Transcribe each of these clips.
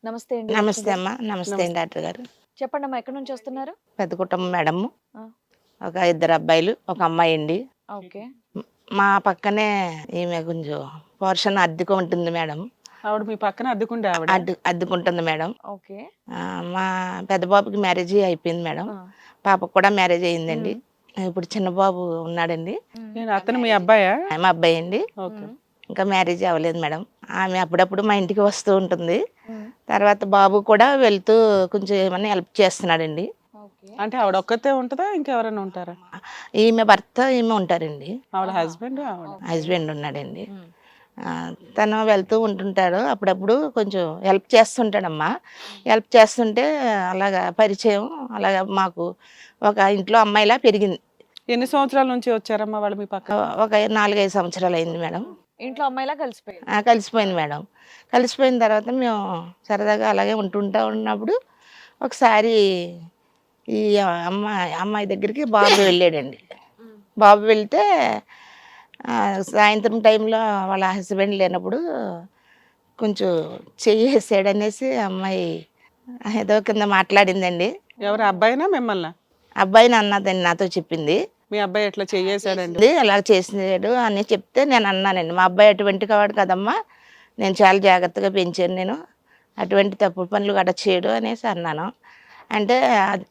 నమస్తే అండి. నమస్తే అమ్మ. నమస్తే నమస్తే. డాక్టర్ గారు. చెప్పండమ్మా, ఎక్కడి నుంచి వస్తున్నారు? పెద్ద కుటుంబం మేడము. ఆ! ఒక ఇద్దరు అబ్బాయిలు, ఒక అమ్మాయి అండి. ఓకే. మా పక్కనే ఈమె కొంచెం పోర్షన్ అద్దెకు ఉంటుంది మేడం. ఆవిడ మీ పక్కన అద్దెకుండే ఆవిడ? అద్దెకుంటుంది మేడం. ఓకే. మా పెద్ద బాబుకి మ్యారేజ్ అయిపోయింది మేడం. ఆ! పాపకు కూడా మ్యారేజ్ అయిందండి. ఇప్పుడు చిన్న బాబు ఉన్నాడండి. నేను అతను మీ అబ్బాయా? మా అబ్బాయి అండి. ఓకే. ఇంకా మ్యారేజ్ అవ్వలేదు మేడం. ఆమె అప్పుడప్పుడు మా ఇంటికి వస్తూ ఉంటుంది. ఉమ్. తర్వాత బాబు కూడా వెళ్తూ కొంచెం ఏమన్నా హెల్ప్ చేస్తున్నాడండి. ఓకే. అంటే ఆవిడ ఒక్కతే ఉంటుందా ఇంకెవరైనా ఉంటారా? ఈమె భర్త ఈమె ఉంటారండి. ఆవిడ హస్బెండ్ ఆవిడ? హస్బెండ్ ఉన్నాడండి. ఉమ్. తను వెళ్తూ ఉంటుంటాడు. అప్పుడప్పుడు కొంచెం హెల్ప్ చేస్తుంటాడమ్మా. హెల్ప్ చేస్తుంటే అలాగా పరిచయం అలాగా మాకు ఒక ఇంట్లో అమ్మాయిలా పెరిగింది. ఎన్ని సంవత్సరాల నుంచి వచ్చారమ్మా వాళ్ళు మీ పక్క? ఒక 4-5 సంవత్సరాలు అయింది మేడం. ఇంట్లో అమ్మాయిలా కలిసిపోయింది. కలిసిపోయింది మేడం. కలిసిపోయిన తర్వాత మేము సరదాగా అలాగే ఉన్నప్పుడు ఒకసారి ఈ అమ్మాయి దగ్గరికి బాబు వెళ్ళాడండి. బాబు వెళ్తే సాయంత్రం టైంలో వాళ్ళ హస్బెండ్ లేనప్పుడు కొంచెం చెయ్యి వేసాడనేసి అమ్మాయి ఏదో కింద మాట్లాడిందండి. ఎవరు, అబ్బాయినా మిమ్మల్ని? అబ్బాయిని అన్నదండి, నాతో చెప్పింది. మీ అబ్బాయి ఎట్లా చెయ్యేశాడండి? అలా చేసాడు అని చెప్తే నేను అన్నానండి, మా అబ్బాయి అటువంటి కావాడు కదమ్మా, నేను చాలా జాగ్రత్తగా పెంచాను, నేను అటువంటి తప్పుడు పనులు గట్రా చేయడు అనేసి అన్నాను. అంటే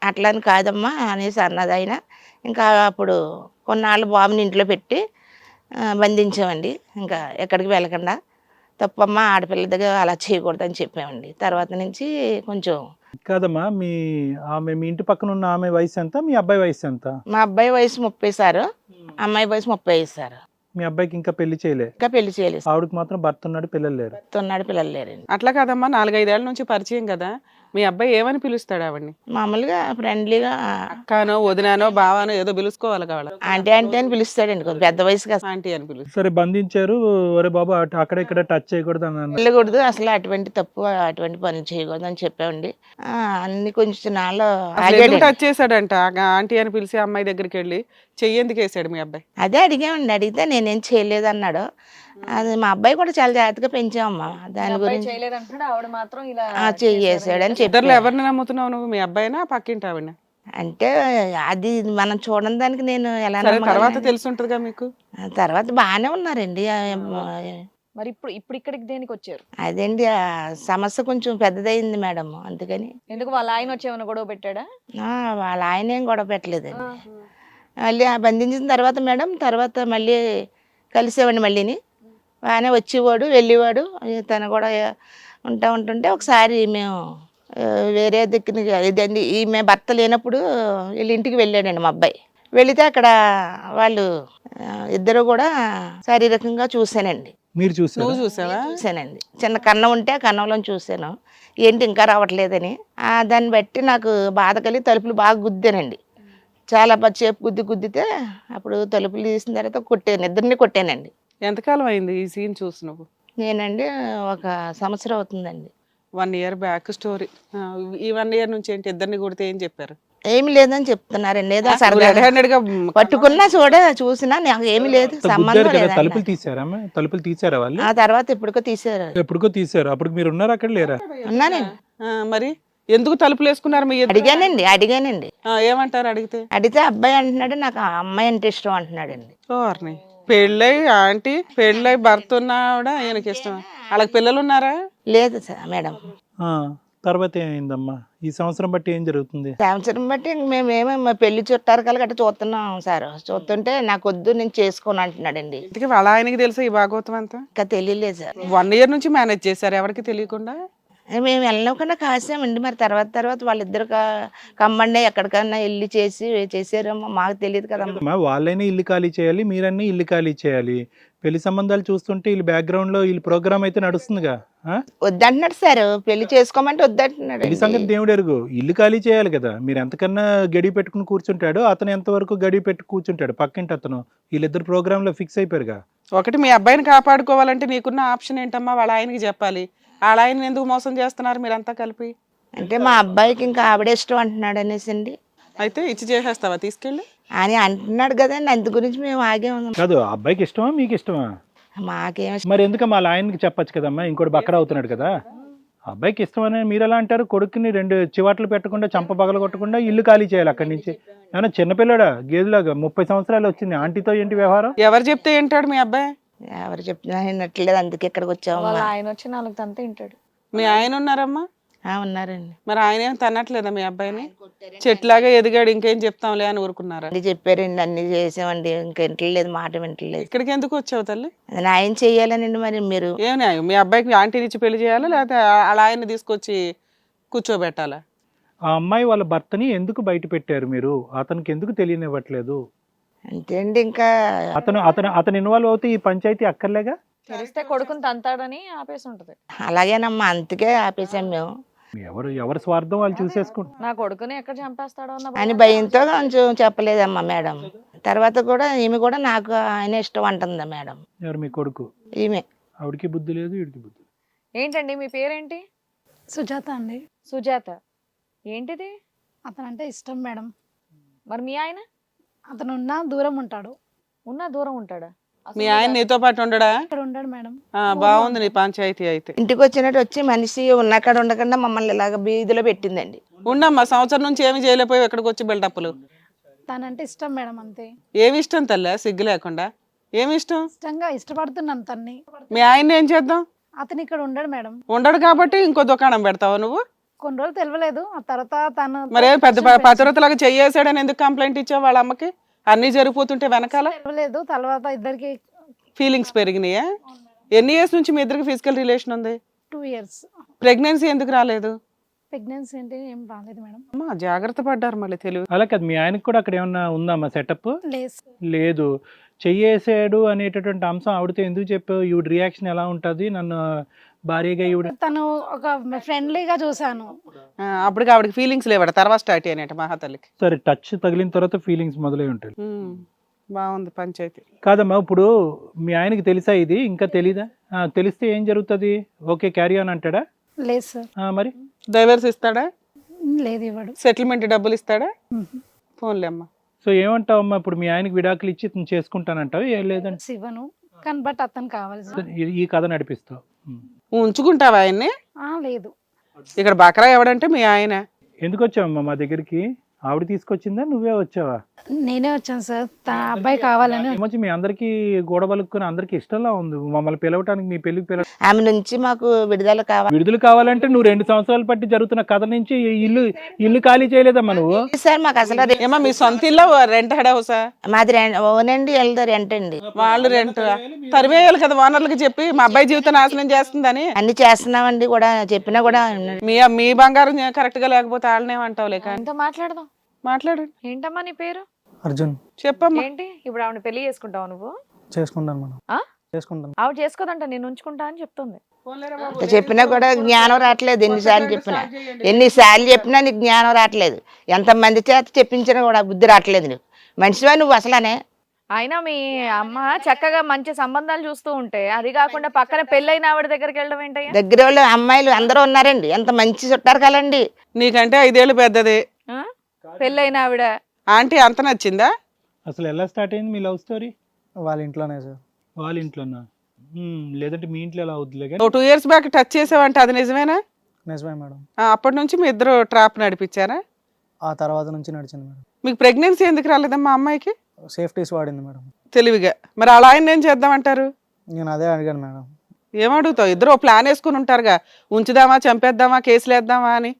అట్లని కాదమ్మా అనేసి అన్నది ఆయన. ఇంకా అప్పుడు కొన్నాళ్ళు బాబుని ఇంట్లో పెట్టి బంధించామండి. ఇంకా ఎక్కడికి వెళ్ళకుండా, తప్పమ్మా ఆడపిల్ల దగ్గర అలా చేయకూడదని చెప్పామండి. తర్వాత నుంచి కొంచెం కాదమ్మా, మీ ఇంటి పక్కన ఉన్న ఆమె వయసు ఎంత, మీ అబ్బాయి వయసు ఎంత? మా అబ్బాయి వయసు 30 సారు, అమ్మాయి వయసు 35 సారు. మీ అబ్బాయికి ఇంకా పెళ్లి చేయలే? ఇంకా పెళ్లి చేయలేదు. ఆవిడకి మాత్రం భర్త ఉన్నాడు, పిల్లలు లేరు? ఉన్నాడు, పిల్లలు లేరండి. అట్లా కాదమ్మా, 4-5 ఏళ్ల నుంచి పరిచయం కదా, మీ అబ్బాయి ఏమని పిలుస్తాడు ఆవిడ్ని? మామూలుగా ఫ్రెండ్లీగా అక్కానో వదినానో బావానో ఏదో పిలుచుకోవాలి కావాలి. ఆంటీ ఆంటీ అని పిలుస్తాడండి. కొంచెం పెద్ద వయసు కదా, ఆంటీ అని పిలుస్తాడు. సరే, బంధించారు. ఒరే బాబు, అక్కడ ఇక్కడ టచ్ చేయకూడదు అని అన్నారు. వెళ్ళకూడదు, అసలు అటువంటి తప్పు అటువంటి పనులు చేయకూడదు అని చెప్పామండి. అన్ని కొంచెం నాలో ఆగాడు. టచ్ చేశాడంట ఆంటీ అని పిలిచి అమ్మాయి దగ్గరికి వెళ్ళి చెయ్యి ఎందుకు వేసాడు మీ అబ్బాయి? అదే అడిగామండి. అడిగితే నేనేం చేయలేదు అన్నాడు. అది మా అబ్బాయి కూడా చాలా జాగ్రత్తగా పెంచామమ్మా. దాని గురించి చేయలేదంటున్నాడు, ఆవిడ మాత్రం ఇలా చెయ్యేసాడని ఇద్దరులో చెప్పారు. ఎవరిని నమ్ముతున్నావు నువ్వు, మీ అబ్బాయినా పక్కింటి ఆవిడ? అంటే అది మనం చూడని దానికి నేను ఎలా సరే, నమ్మగలను? తర్వాత తెలిసి ఉంటుందిగా మీకు. తర్వాత బాగానే ఉన్నారండి. మరి ఇప్పుడు ఇక్కడికి దేనికి వచ్చారు? అదేంటి ఆ సమస్య కొంచెం పెద్దదైంది మేడం, అందుకని. ఎందుకు వాళ్ళ ఆయన వచ్చి ఏమైనా గొడవ పెట్టాడా? వాళ్ళ ఆయన ఏం గొడవ పెట్టలేదండి. మళ్ళీ బంధించిన తర్వాత మేడం, తర్వాత మళ్ళీ కలిసేవాడిని. మళ్ళీని బాగానే వచ్చేవాడు, వెళ్ళేవాడు. తను కూడా ఉంటుంటే ఒకసారి మేము వేరే దిక్కుని ఇదండి, ఈమె భర్త లేనప్పుడు వీళ్ళ ఇంటికి వెళ్ళాడండి మా అబ్బాయి. వెళితే అక్కడ వాళ్ళు ఇద్దరు కూడా శారీరకంగా చూశానండి. మీరు చూసారు? నువ్వు చూసావా? చూశానండి. చిన్న కన్నం ఉంటే ఆ కన్నంలో చూశాను. ఏంటి ఇంకా రావట్లేదని. దాన్ని బట్టి నాకు బాధ కలిగి తలుపులు బాగా గుద్దానండి. చాలా సేపు గుద్దితే అప్పుడు తలుపులు తీసిన తర్వాత కొట్టాను, ఇద్దరిని కొట్టానండి. ఎంతకాలం అయింది ఈ సీన్ చూసి నువ్వు? నేనండి ఒక సంవత్సరం అవుతుందండి. 1 year బ్యాక్ స్టోరీ. ఈ 1 year నుంచి ఏంటి, ఇద్దరిని కొడితే ఏం చెప్పారు? ఏమి లేదని చెప్తున్నారండి. ఏదో సరదాగా పట్టుకున్నా చూసినా నాకు ఏమి లేదు, సంబంధం గుద్దారు కదా, లేదు. తలుపులు తీసారా? తలుపులు తీసారా వాళ్ళు? ఆ తర్వాత ఎప్పుడుకో తీసారు. ఎప్పుడుకో తీసారు. అప్పుడు మీరు ఉన్నారు అక్కడ, లేరా? ఉన్నానండి. మరి ఎందుకు తలుపులు వేసుకున్నారు మీ ఇద్దరు? అడిగానండి. ఏమంటారు అడిగితే అబ్బాయి అంటున్నాడు, నాకు ఆ అమ్మాయి అంటే ఇష్టం అంటున్నాడండి. ఓర్ని, పెళ్ళై ఆంటీ పెళ్ళై భర్త ఉన్నాడా ఈయనకి ఇష్టం? వాళ్ళకి పిల్లలు ఉన్నారా? లేదు సార్ మేడం. తర్వాత ఏమైందమ్మా? ఈ సంవత్సరం బట్టి ఏం జరుగుతుంది? సంవత్సరం బట్టి మేమేమో పెళ్లి చుట్టారు గట్రా చూస్తున్నాం సార్. చూస్తుంటే నాకు వద్దు, నేను చేసుకోను అంటున్నాడండి. ఇంతకీ వాళ్ళ ఆయనకి తెలుసా ఈ భాగవతం అంతా? ఇంకా తెలియలేదు సార్. 1 year నుంచి మేనేజ్ చేశారు ఎవరికి తెలియకుండా? మేము వెళ్ళకుండా కాసామండి. మరి తర్వాత వాళ్ళిద్దరు కమ్మండి ఎక్కడికన్నా వెళ్ళి చేసారేమో మాకు తెలియదు కదమ్మా. వాళ్ళైనా ఇల్లు ఖాళీ చేయాలి, మీరన్నీ ఇల్లు ఖాళీ చేయాలి. పెళ్లి సంబంధాలు చూస్తుంటే వీళ్ళు బ్యాక్గ్రౌండ్ లో వీళ్ళ ప్రోగ్రామ్ అయితే నడుస్తుందిగా. వద్దంటున్నాడు సార్, పెళ్లి చేసుకోమంటే వద్దంటున్నాడు. పెళ్లి సంగతి దేవుడు ఎరుగు, ఇల్లు ఖాళీ చేయాలి కదా. మీరు ఎంతకన్నా గడి పెట్టుకుని కూర్చుంటాడు, అతను ఎంతవరకు గడి పెట్టి కూర్చుంటాడు పక్కింటి అతను. వీళ్ళిద్దరు ప్రోగ్రామ్ లో ఫిక్స్ అయిపోయారుగా. ఒకటి, మీ అబ్బాయిని కాపాడుకోవాలంటే నీకున్న ఆప్షన్ ఏంటమ్మా? వాళ్ళ ఆయనకి చెప్పాలి. వాళ్ళ ఆయన ఎందుకు మోసం చేస్తున్నారు మీరంతా కలిపి? అంటే మా అబ్బాయికి ఇంకా ఆవిడే ఇష్టం అంటున్నాడు అనేసి అండి. అయితే ఇచ్చి చేసేస్తావా తీసుకెళ్ళి అని అంటున్నాడు కదండి, అందు గురించి మేము ఆగే ఉన్నాం. కాదు, అబ్బాయికి ఇష్టమా మీకు ఇష్టమా? మాకేం మరి ఎందుకమ్మా వాళ్ళ ఆయనకి చెప్పచ్చు కదమ్మా, ఇంకోటి బక్కరా అవుతున్నాడు కదా. అబ్బాయికి ఇష్టమని మీరు ఎలా అంటారు? కొడుకుని 2 చివాట్లు పెట్టకుండా చంప పగల కొట్టకుండా ఇల్లు ఖాళీ చేయాలి అక్కడి నుంచి. ఏమన్నా చిన్నపిల్లడా గేదెలాగా 30 సంవత్సరాలు వచ్చింది, ఆంటీతో ఏంటి వ్యవహారం? ఎవరు చెప్తే ఏంటాడు మీ అబ్బాయి? ఎవరు చెప్పినా వినట్లేదు, అందుకే ఇక్కడికి వచ్చామమ్మా. వాళ్ళ ఆయన వచ్చి 4 తంతే వింటాడు. మీ ఆయన ఉన్నారమ్మా? ఉన్నారండి. మరి ఆయన ఏం తన్నట్లేదా మీ అబ్బాయిని? చెట్లాగా ఎదిగాడు ఇంకేం చెప్తాంలే అని ఊరుకున్నారా? అన్ని చెప్పారండి, అన్ని చేసామండి, ఇంకా వింటలేదు, మాట వింటలేదు. ఇక్కడికి ఎందుకు వచ్చావు తల్లి? అది న్యాయం చెయ్యాలనండి. మరి మీరు ఏం న్యాయం? మీ అబ్బాయికి ఆంటీని ఇచ్చి పెళ్లి చేయాలా లేకపోతే అలా ఆయన్ని తీసుకొచ్చి కూర్చోబెట్టాలా? ఆ అమ్మాయి వాళ్ళ భర్తని ఎందుకు బయట పెట్టారు మీరు? అతనికి ఎందుకు తెలియనివ్వట్లేదు? అంతే అండి. ఇంకా అతను ఇన్వాల్వ్ అవుతే ఈ పంచాయతీ అక్కర్లేగా? తెలిస్తే కొడుకుని తంతాడని ఆపేసి ఉంటది. అలాగేనమ్మా, అందుకే ఆపేసాం మేము. ఎవరి స్వార్థం వాళ్ళు చూసేసుకుంటారు. నా కొడుకుని ఎక్కడ చంపేస్తాడో అన్న అని భయంతో కొంచెం చెప్పలేదమ్మా మేడం. తర్వాత కూడా ఈమె కూడా నాకు ఆయన ఇష్టం అంటుందా మేడం. ఎవరు మీ కొడుకు? ఈమె. ఆవిడికి బుద్ధి లేదు, వీడికి బుద్ధి లేదు. ఏంటండి మీ పేరేంటి? సుజాత అండి. సుజాత. ఏంటిది? అతనంటే ఇష్టం మేడం. మరి మీ ఆయన? అతను ఉన్నా దూరం ఉంటాడు. ఉన్నా దూరం ఉంటాడా? మీ ఆయన నీతో పాటు ఉండడా? ఇక్కడ ఉండడు మేడం. బాగుంది నీ పంచాయతీ అయితే. ఇంటికి వచ్చినట్టు వచ్చి మనిషి ఉన్నక్కడ ఉండకుండా మమ్మల్ని ఇలాగ బీదిలో పెట్టిందండి. ఉండమ్మా, సంవత్సరం నుంచి ఏమి చేయలేకపోయి ఎక్కడికి వచ్చి బిల్డప్లు. తనంటే ఇష్టం మేడం, అంతే. ఏమి ఇష్టం తల్లి సిగ్గు లేకుండా? ఏమి ఇష్టం? ఇష్టంగా ఇష్టపడుతున్నాను తన్ని. మీ ఆయన ఏం చేద్దాం? అతను ఇక్కడ ఉండడు మేడం. ఉండడు కాబట్టి ఇంకో దుకాణం పెడతావా నువ్వు? కొన్ని రోజులు తెలియలేదు, ఆ తర్వాత తను మరే పెద్ద పతివ్రతలాగా చెయ్యేసాడని ఎందుకు కంప్లైంట్ ఇచ్చావు వాళ్ళ అమ్మకి? అన్ని జరిగిపోతుంటే వెనకాల తెలియలేదు. తర్వాత ఇద్దరికి ఫీలింగ్స్ పెరిగినాయా? ఎన్ని ఇయర్స్ నుంచి మీ ఇద్దరికి ఫిజికల్ రిలేషన్ ఉంది? 2 years. ప్రెగ్నెన్సీ ఎందుకు రాలేదు? ప్రెగ్నెన్సీ అంటే ఏం రాలేదు మేడం. అమ్మా జాగ్రత్త పడ్డారు మళ్ళీ తెలివి. అలా కాదు, మీ ఆయనకు కూడా అక్కడ ఏమన్నా ఉందమ్మా సెటప్? లేదు. చెయ్యేసాడు అనేటటువంటి అంశం ఆవిడతో ఎందుకు చెప్పావు? ఈవిడ రియాక్షన్ ఎలా ఉంటుంది? నన్ను భారీగా ఈవిడ తను ఒక ఫ్రెండ్లీగా చూసాను. అప్పటికి ఆవిడకి ఫీలింగ్స్ లేవట, తర్వాత స్టార్ట్ అయినట్టు మహాతల్లికి. సరే, టచ్ తగిలిన తర్వాత ఫీలింగ్స్ మొదలై ఉంటాయి. బాగుంది పంచాయతీ. కాదమ్మా, ఇప్పుడు మీ ఆయనకి తెలుసా ఇది? ఇంకా తెలీదా? తెలిస్తే ఏం జరుగుతుంది? ఓకే క్యారీ ఆన్ అంటాడా? లేదు సార్. మరి డైవర్స్ ఇస్తాడా? లేదు, ఇవ్వడు. సెటిల్మెంట్ డబ్బులు ఇస్తాడా? ఫోన్లే అమ్మా. సో ఏమంటావమ్మా? ఇప్పుడు మీ ఆయనకి విడాకులు ఇచ్చి ఇతను చేసుకుంటానంటావు? ఏం లేదంటే ఇవ్వను, కానీ బట్ అతను కావాలి సార్. ఈ కథ నడిపిస్తావు. ఉంచుకుంటావా ఆయన్ని? లేదు. ఇక్కడ బకరా ఎవడంటే మీ ఆయన. ఎందుకు వచ్చావమ్మా మా దగ్గరికి? ఆవిడ తీసుకొచ్చిందా, నువ్వే వచ్చావా? నేనే వచ్చాను సార్, తన అబ్బాయి కావాలని. ఏమొచ్చి మీ అందరికి గోడబలుక్కుని అందరికి ఇష్టంలా ఉంది మమ్మల్ని పిలవటానికి, మీ పెళ్లికి ఆమె నుంచి మాకు విడుదల కావాలి. విడుదల కావాలంటే నువ్వు 2 సంవత్సరాలు పట్టి జరుగుతున్న కథ నుంచి ఇల్లు ఖాళీ చేయలేదమ్మా నువ్వు? సార్ మాకు అసలు ఏమా మీ సొంత ఇల్లు రెంట్ హెడ్ హౌసా? మాది ఓనండి, వెళ్తారు రెంట్ అండి. వాళ్ళు రెంట్ తరివేయాలి కదా ఓనర్లకి చెప్పి, మా అబ్బాయి జీవితం నాశనం చేస్తుందని. అన్ని చేస్తున్నామండి కూడా, చెప్పినా కూడా. మీ బంగారం కరెక్ట్ గా లేకపోతే వాళ్ళనేమంటావు లేక? ఆయనతో మాట్లాడదాం. మాట్లాడండి. ఏంటమ్మా నీ పేరు? అర్జున్. చెప్పమ్మా. ఏంటి ఇప్పుడు ఆవిడ పెళ్లి చేసుకుంటావు నువ్వు? చేసుకుంటాను మేడం. ఆ? చేసుకుంటాను. ఆవిడ చేసుకోదంట, నేను ఉంచుకుంటా అని చెప్తుంది. చెప్పినా కూడా జ్ఞానం రావట్లేదు. ఎన్నిసార్లు చెప్పినా నీకు జ్ఞానం రావట్లేదు. ఎంతమంది చేత చెప్పించినా కూడా బుద్ధి రావట్లేదు నీకు. మనిషివా నువ్వు అసలనే? అయినా మీ అమ్మ చక్కగా మంచి సంబంధాలు చూస్తూ ఉంటే, అది కాకుండా పక్కన పెళ్ళైన ఆవిడ దగ్గరికి వెళ్ళడం ఏంటయ్యా? దగ్గర వాళ్ళు అమ్మాయిలు అందరూ ఉన్నారండి, ఎంత మంచి చుట్టారు కలండి. నీకంటే 5 ఏళ్ళు పెద్దది. పెళ్ళైన ఆవిడ ఆంటీ అంత నచ్చిందా? అసలు ఎలా స్టార్ట్ అయింది మీ లవ్ స్టోరీ? వాళ్ళ ఇంట్లోనే సార్. వాళ్ళ ఇంట్లోనా? లేదంటే మీ ఇంట్లో ఎలా అవుద్దిలే కానీ. 2 years బ్యాక్ టచ్ చేసావంటే అది నిజమేనా? నిజమే మేడం. అప్పటి నుంచి మీ ఇద్దరు ట్రాప్ నడిపించారా? ఆ తర్వాత నుంచి నడిచింది మేడం. మీకు ప్రెగ్నెన్సీ ఎందుకు రాలేదమ్మా అమ్మాయికి? సేఫ్టీస్ వాడింది మేడం. తెలివిగా. మరి అలా ఆయన ఏం చేద్దామంటారు? నేను అదే అడిగాను మేడం. ఏమడుగుతావు? ఇద్దరు ప్లాన్ వేసుకుని ఉంటారుగా, ఉంచుదామా చంపేద్దామా కేసులు వేద్దామా అని.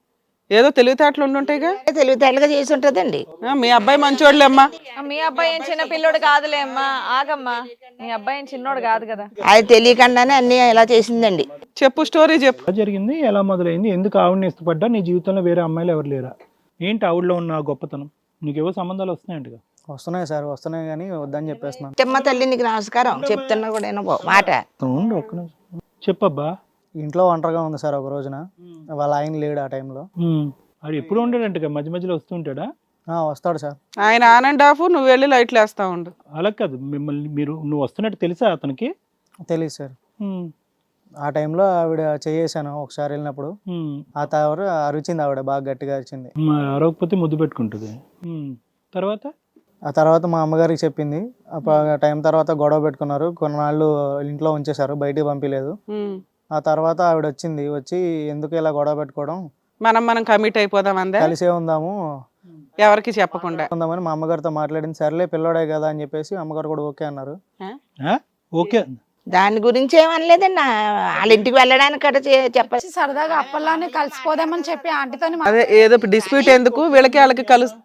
ఏదో తెలివితేటలు ఉండుంటాయిగా. తెలివితేటలుగా చేసి ఉంటుందండి. మీ అబ్బాయి మంచోడులే అమ్మా. మీ అబ్బాయి ఏం చిన్న పిల్లోడు కాదులే అమ్మా, ఆగమ్మా. మీ అబ్బాయి ఏం చిన్నోడు కాదు కదా. అది తెలియకుండానే అన్ని ఇలా చేసిందండి. చెప్పు, స్టోరీ చెప్పు. ఎలా జరిగింది? ఎలా మొదలైంది? ఎందుకు ఆవిడని ఇష్టపడ్డా? నీ జీవితంలో వేరే అమ్మాయిలు ఎవరు లేరా? ఏంటి ఆవిడలో ఉన్న గొప్పతనం? నీకేవో సంబంధాలు వస్తున్నాయంటగా? వస్తున్నాయి సార్, వస్తున్నాయి కానీ వద్దని చెప్పేస్తున్నాను. చెమ్మ తల్లి నీకు నమస్కారం చెప్తున్నా కూడా మాట. ఒక్క నిమిషం చెప్పబ్బా. ఇంట్లో ఒంటరిగా ఉంది సార్. ఒక రోజున వాళ్ళ ఆయన లేడు ఆ టైంలో. అది ఎప్పుడు ఉంటాడంట, మధ్య మధ్యలో వస్తూ ఉంటాడా? వస్తాడు సార్. ఆయన ఆన్ అండ్ ఆఫ్, నువ్వు వెళ్ళి లైట్లు వేస్తా ఉండు. అలా కాదు, నువ్వు వస్తున్నట్టు తెలుసా అతనికి? తెలియదు సార్. ఆ టైంలో ఆవిడ చేసాను ఒకసారి వెళ్ళినప్పుడు. ఆ తర్వాత అరిచింది ఆవిడ, బాగా గట్టిగా అరిచింది. అరవకపోతే ముద్దు పెట్టుకుంటుంది. ఆ తర్వాత మా అమ్మగారికి చెప్పింది. టైం తర్వాత గొడవ పెట్టుకున్నారు. కొన్నాళ్ళు ఇంట్లో ఉంచేశారు, బయటికి పంపించలేదు. ఆ తర్వాత ఆవిడ వచ్చింది, వచ్చి ఎందుకు ఇలా గొడవ పెట్టుకోవడం, మనం కమిట్ అయిపోదాం అందా, కలిసే ఉందాము ఎవరికి చెప్పకుండా. ఉందామని మా అమ్మగారితో మాట్లాడింది. సర్లే పిల్లోడే కదా అని చెప్పేసి అమ్మగారు కూడా ఓకే అన్నారు. ఓకే. దాని గురించి ఏమనలేదండి. వాళ్ళ ఇంటికి వెళ్ళడానికి అక్కడ చెప్ప సరదాగా అప్పల్లానే కలిసిపోదామని చెప్పి ఆంటీతో అదే ఏదో డిస్ప్యూట్ ఎందుకు, వీళ్ళకి వాళ్ళకి కలుసు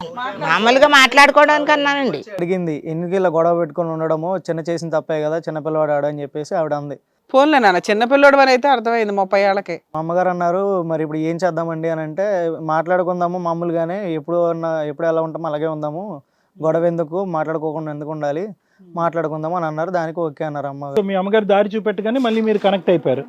మామూలుగా మాట్లాడుకోవడానికి అన్నానండి. అడిగింది ఎందుకు ఇలా గొడవ పెట్టుకొని ఉండడము, చిన్న చేసిన తప్పే కదా, చిన్న పిల్లవాడు ఆడు అని చెప్పేసి ఆవిడ అంది. ఫోన్లే నాన్న, చిన్నపిల్లోడు అని అయితే అర్థమైంది 30 ఏళ్ళకి. మా అమ్మగారు అన్నారు మరి ఇప్పుడు ఏం చేద్దామండి అని అంటే, మాట్లాడుకుందాము మామూలుగానే, ఎప్పుడు ఎలా ఉంటామో అలాగే ఉందాము, గొడవ ఎందుకు, మాట్లాడుకోకుండా ఎందుకు ఉండాలి, మాట్లాడుకుందాము అని అన్నారు. దానికి ఓకే అన్నారు అమ్మ. సో మీ అమ్మగారు దారి చూపెట్టగానే మళ్ళీ మీరు కనెక్ట్ అయిపోయారు.